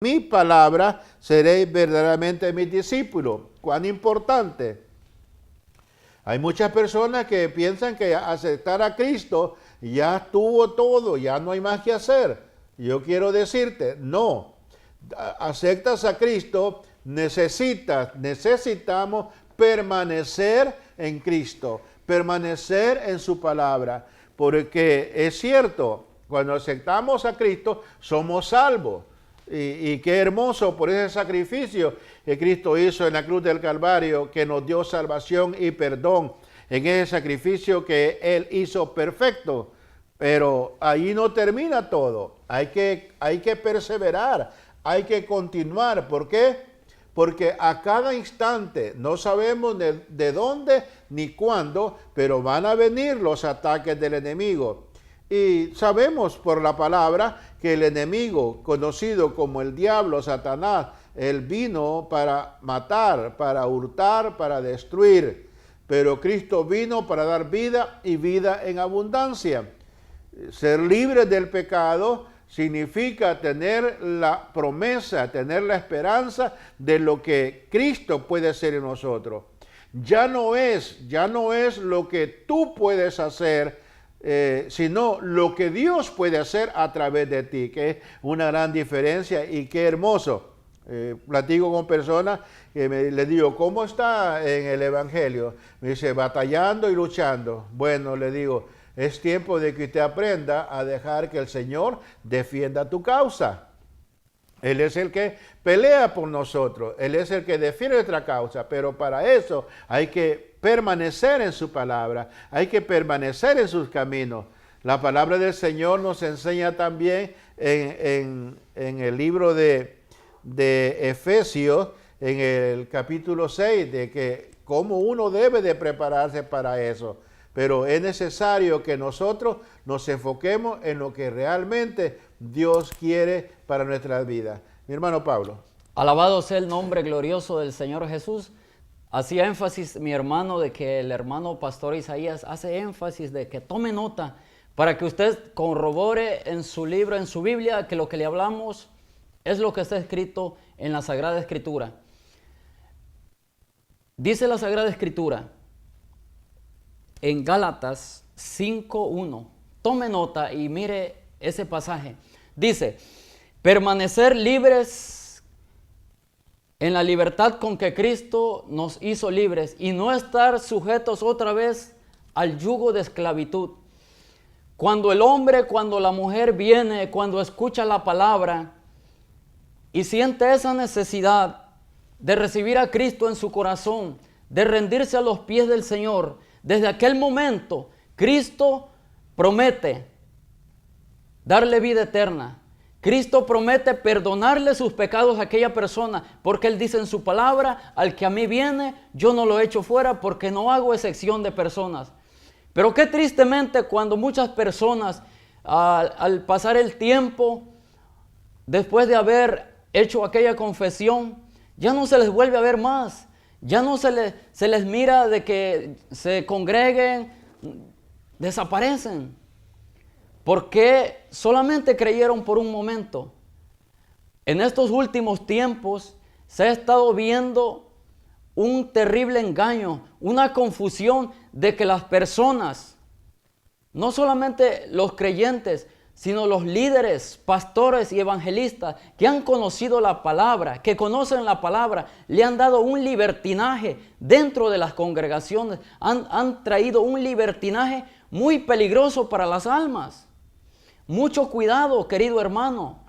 mi palabra seréis verdaderamente mis discípulos. ¿Cuán importante? Hay muchas personas que piensan que aceptar a Cristo ya estuvo todo, ya no hay más que hacer. Yo quiero decirte, no. Aceptas a Cristo, necesitamos permanecer en Cristo, permanecer en su palabra, porque es cierto, cuando aceptamos a Cristo somos salvos. Y qué hermoso por ese sacrificio que Cristo hizo en la cruz del Calvario, que nos dio salvación y perdón en ese sacrificio que Él hizo perfecto. Pero ahí no termina todo, hay que perseverar, hay que continuar. ¿Por qué? Porque a cada instante no sabemos de dónde ni cuándo, pero van a venir los ataques del enemigo. Y sabemos por la palabra que el enemigo, conocido como el diablo, Satanás, él vino para matar, para hurtar, para destruir. Pero Cristo vino para dar vida y vida en abundancia. Ser libre del pecado significa tener la promesa, tener la esperanza de lo que Cristo puede hacer en nosotros. Ya no es lo que tú puedes hacer, sino lo que Dios puede hacer a través de ti, que es una gran diferencia. Y qué hermoso. Platico con personas que les digo, ¿cómo está en el Evangelio? Me dice, batallando y luchando. Bueno, le digo, es tiempo de que usted aprenda a dejar que el Señor defienda tu causa. Él es el que pelea por nosotros, Él es el que defiende nuestra causa, pero para eso hay que permanecer en su palabra, hay que permanecer en sus caminos. La palabra del Señor nos enseña también en el libro de Efesios, en el capítulo 6, de que cómo uno debe de prepararse para eso. Pero es necesario que nosotros nos enfoquemos en lo que realmente Dios quiere para nuestras vidas. Mi hermano Pablo. Alabado sea el nombre glorioso del Señor Jesús. Hacía énfasis mi hermano de que el hermano pastor Isaías hace énfasis de que tome nota para que usted corrobore en su libro, en su Biblia, que lo que le hablamos es lo que está escrito en la Sagrada Escritura. Dice la Sagrada Escritura en Gálatas 5:1. Tome nota y mire ese pasaje. Dice, permanecer libres en la libertad con que Cristo nos hizo libres y no estar sujetos otra vez al yugo de esclavitud. Cuando el hombre, cuando la mujer viene, cuando escucha la palabra y siente esa necesidad de recibir a Cristo en su corazón, de rendirse a los pies del Señor, desde aquel momento Cristo promete darle vida eterna. Cristo promete perdonarle sus pecados a aquella persona, porque Él dice en su palabra, al que a mí viene, yo no lo echo fuera, porque no hago excepción de personas. Pero qué tristemente cuando muchas personas, al pasar el tiempo, después de haber hecho aquella confesión, ya no se les vuelve a ver más. Ya no se les mira de que se congreguen, desaparecen. Porque solamente creyeron por un momento. En estos últimos tiempos se ha estado viendo un terrible engaño, una confusión de que las personas, no solamente los creyentes, sino los líderes, pastores y evangelistas que han conocido la palabra, que conocen la palabra, le han dado un libertinaje dentro de las congregaciones, han traído un libertinaje muy peligroso para las almas. Mucho cuidado, querido hermano,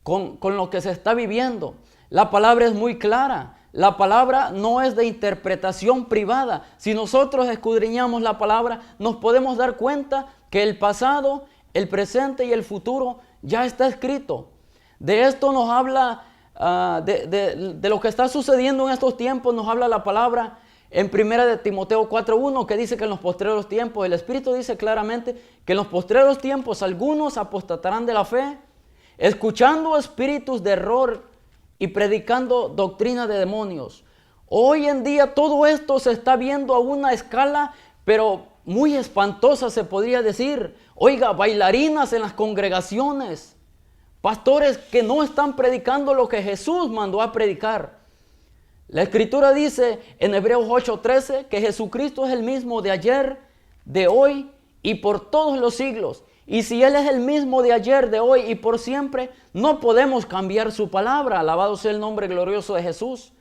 con lo que se está viviendo. La palabra es muy clara. La palabra no es de interpretación privada. Si nosotros escudriñamos la palabra, nos podemos dar cuenta que el pasado, el presente y el futuro ya está escrito. De esto nos habla, de lo que está sucediendo en estos tiempos, nos habla la palabra en 1 de Timoteo 4:1, que dice que en los postreros tiempos, el Espíritu dice claramente que en los postreros tiempos algunos apostatarán de la fe, escuchando espíritus de error y predicando doctrina de demonios. Hoy en día todo esto se está viendo a una escala, pero muy espantosa se podría decir. Oiga, bailarinas en las congregaciones, pastores que no están predicando lo que Jesús mandó a predicar. La Escritura dice en Hebreos 8:13 que Jesucristo es el mismo de ayer, de hoy y por todos los siglos. Y si Él es el mismo de ayer, de hoy y por siempre, no podemos cambiar su palabra. Alabado sea el nombre glorioso de Jesús.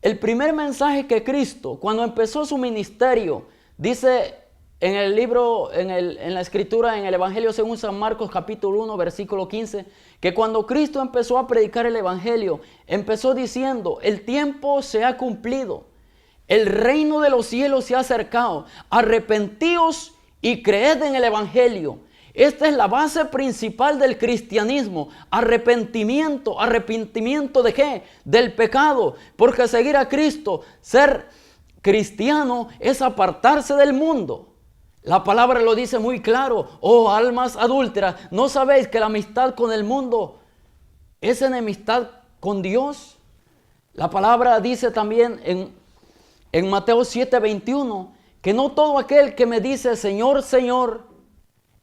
El primer mensaje que Cristo, cuando empezó su ministerio, dice en el libro, en la Escritura, en el Evangelio según San Marcos capítulo 1, versículo 15, que cuando Cristo empezó a predicar el Evangelio, empezó diciendo: el tiempo se ha cumplido, el reino de los cielos se ha acercado, arrepentíos y creed en el Evangelio. Esta es la base principal del cristianismo, arrepentimiento. ¿Arrepentimiento de qué? Del pecado, porque seguir a Cristo, ser cristiano es apartarse del mundo. La palabra lo dice muy claro: oh almas adúlteras, ¿no sabéis que la amistad con el mundo es enemistad con Dios? La palabra dice también en Mateo 7:21 que no todo aquel que me dice Señor, Señor,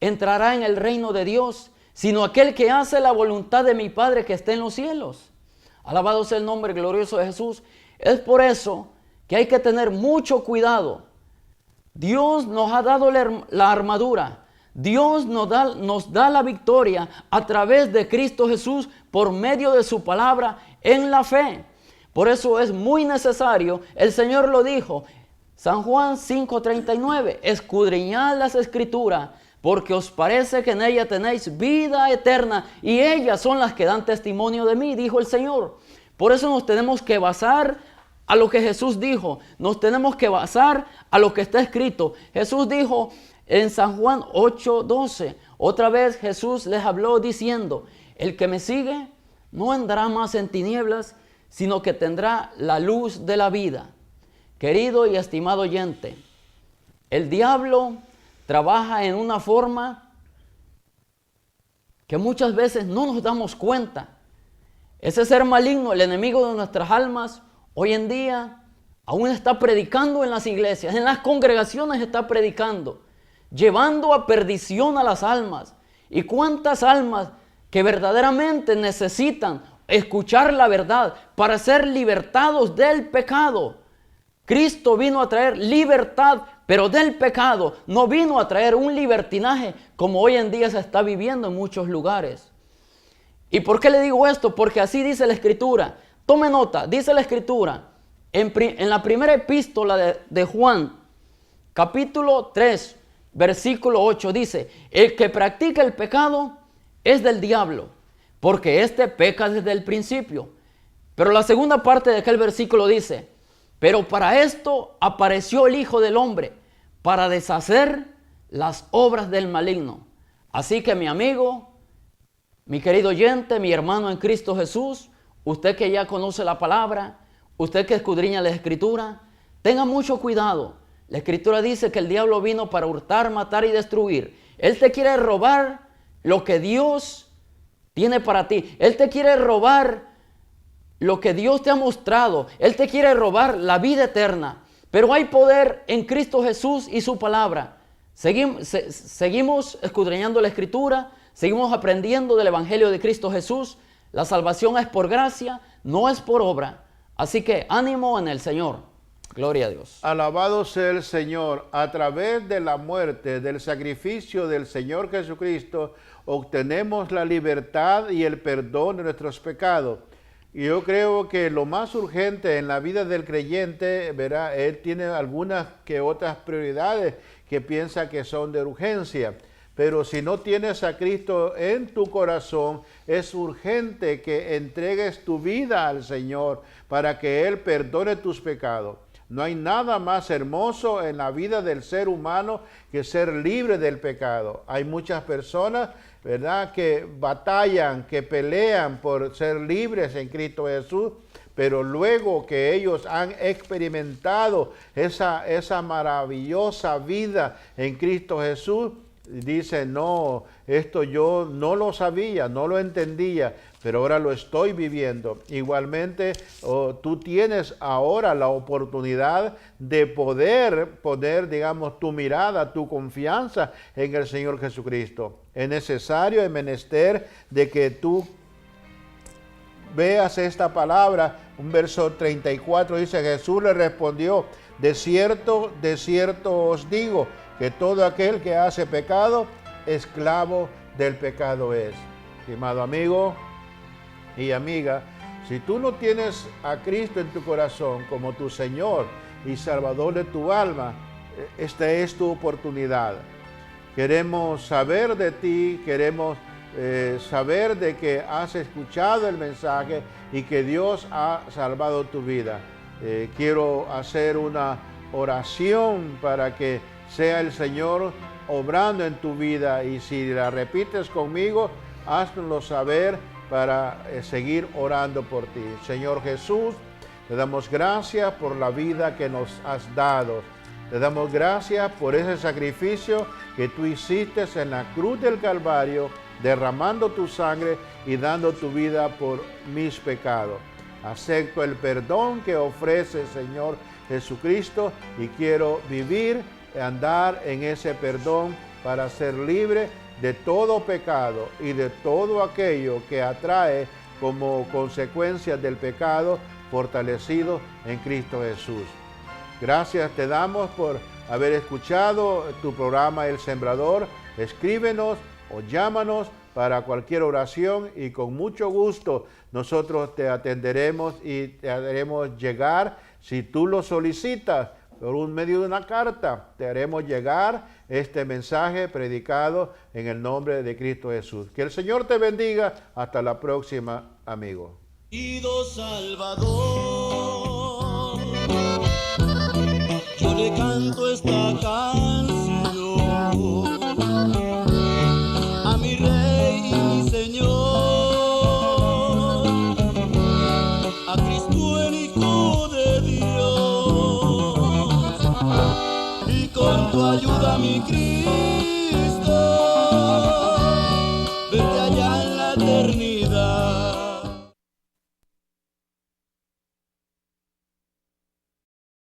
entrará en el reino de Dios, sino aquel que hace la voluntad de mi Padre que está en los cielos. Alabado sea el nombre glorioso de Jesús. Es por eso que hay que tener mucho cuidado. Dios nos ha dado la armadura. Dios nos da la victoria a través de Cristo Jesús por medio de su palabra en la fe. Por eso es muy necesario, el Señor lo dijo, San Juan 5:39, escudriñad las Escrituras, porque os parece que en ella tenéis vida eterna, y ellas son las que dan testimonio de mí, dijo el Señor. Por eso nos tenemos que basar a lo que Jesús dijo, nos tenemos que basar a lo que está escrito. Jesús dijo en San Juan 8:12, otra vez Jesús les habló diciendo: el que me sigue no andará más en tinieblas, sino que tendrá la luz de la vida. Querido y estimado oyente, el diablo trabaja en una forma que muchas veces no nos damos cuenta. Ese ser maligno, el enemigo de nuestras almas, hoy en día aún está predicando en las iglesias, en las congregaciones está predicando, llevando a perdición a las almas. ¿Y cuántas almas que verdaderamente necesitan escuchar la verdad para ser libertados del pecado? Cristo vino a traer libertad, pero del pecado. No vino a traer un libertinaje como hoy en día se está viviendo en muchos lugares. ¿Y por qué le digo esto? Porque así dice la Escritura. Tome nota, dice la Escritura en la primera epístola de Juan, capítulo 3, versículo 8, dice: el que practica el pecado es del diablo, porque éste peca desde el principio. Pero la segunda parte de aquel versículo dice: pero para esto apareció el Hijo del Hombre, para deshacer las obras del maligno. Así que mi amigo, mi querido oyente, mi hermano en Cristo Jesús, usted que ya conoce la palabra, usted que escudriña la Escritura, tenga mucho cuidado. La Escritura dice que el diablo vino para hurtar, matar y destruir. Él te quiere robar lo que Dios tiene para ti. Él te quiere robar lo que Dios te ha mostrado. Él te quiere robar la vida eterna. Pero hay poder en Cristo Jesús y su palabra. Seguimos escudriñando la Escritura, seguimos aprendiendo del Evangelio de Cristo Jesús. La salvación es por gracia, no es por obra. Así que ánimo en el Señor. Gloria a Dios. Alabado sea el Señor. A través de la muerte, del sacrificio del Señor Jesucristo, obtenemos la libertad y el perdón de nuestros pecados. Y yo creo que lo más urgente en la vida del creyente, ¿verdad? Él tiene algunas que otras prioridades que piensa que son de urgencia. Pero si no tienes a Cristo en tu corazón, es urgente que entregues tu vida al Señor para que Él perdone tus pecados. No hay nada más hermoso en la vida del ser humano que ser libre del pecado. Hay muchas personas, ¿verdad?, que batallan, que pelean por ser libres en Cristo Jesús, pero luego que ellos han experimentado esa maravillosa vida en Cristo Jesús, dicen: no, esto yo no lo sabía, no lo entendía, pero ahora lo estoy viviendo. Igualmente, tú tienes ahora la oportunidad de poder poner, digamos, tu mirada, tu confianza en el Señor Jesucristo. Es necesario, es menester de que tú veas esta palabra. Un verso 34 dice, Jesús le respondió, de cierto os digo, que todo aquel que hace pecado, esclavo del pecado es. Estimado amigo y amiga, si tú no tienes a Cristo en tu corazón como tu Señor y Salvador de tu alma, esta es tu oportunidad. Queremos saber de ti, queremos saber de que has escuchado el mensaje y que Dios ha salvado tu vida. Quiero hacer una oración para que sea el Señor obrando en tu vida, y si la repites conmigo, háznoslo saber para seguir orando por ti. Señor Jesús, te damos gracias por la vida que nos has dado. Te damos gracias por ese sacrificio que tú hiciste en la cruz del Calvario, derramando tu sangre y dando tu vida por mis pecados. Acepto el perdón que ofrece, Señor Jesucristo, y quiero vivir, andar en ese perdón para ser libre de todo pecado y de todo aquello que atrae como consecuencia del pecado, fortalecido en Cristo Jesús. Gracias te damos por haber escuchado tu programa El Sembrador. Escríbenos o llámanos para cualquier oración y con mucho gusto nosotros te atenderemos y te haremos llegar, si tú lo solicitas, por un medio de una carta, te haremos llegar este mensaje predicado en el nombre de Cristo Jesús. Que el Señor te bendiga. Hasta la próxima, amigo. Salvador, yo le canto esta canción a mi Rey y mi Señor, a Cristo el Hijo de Dios, y con tu ayuda mi Cristo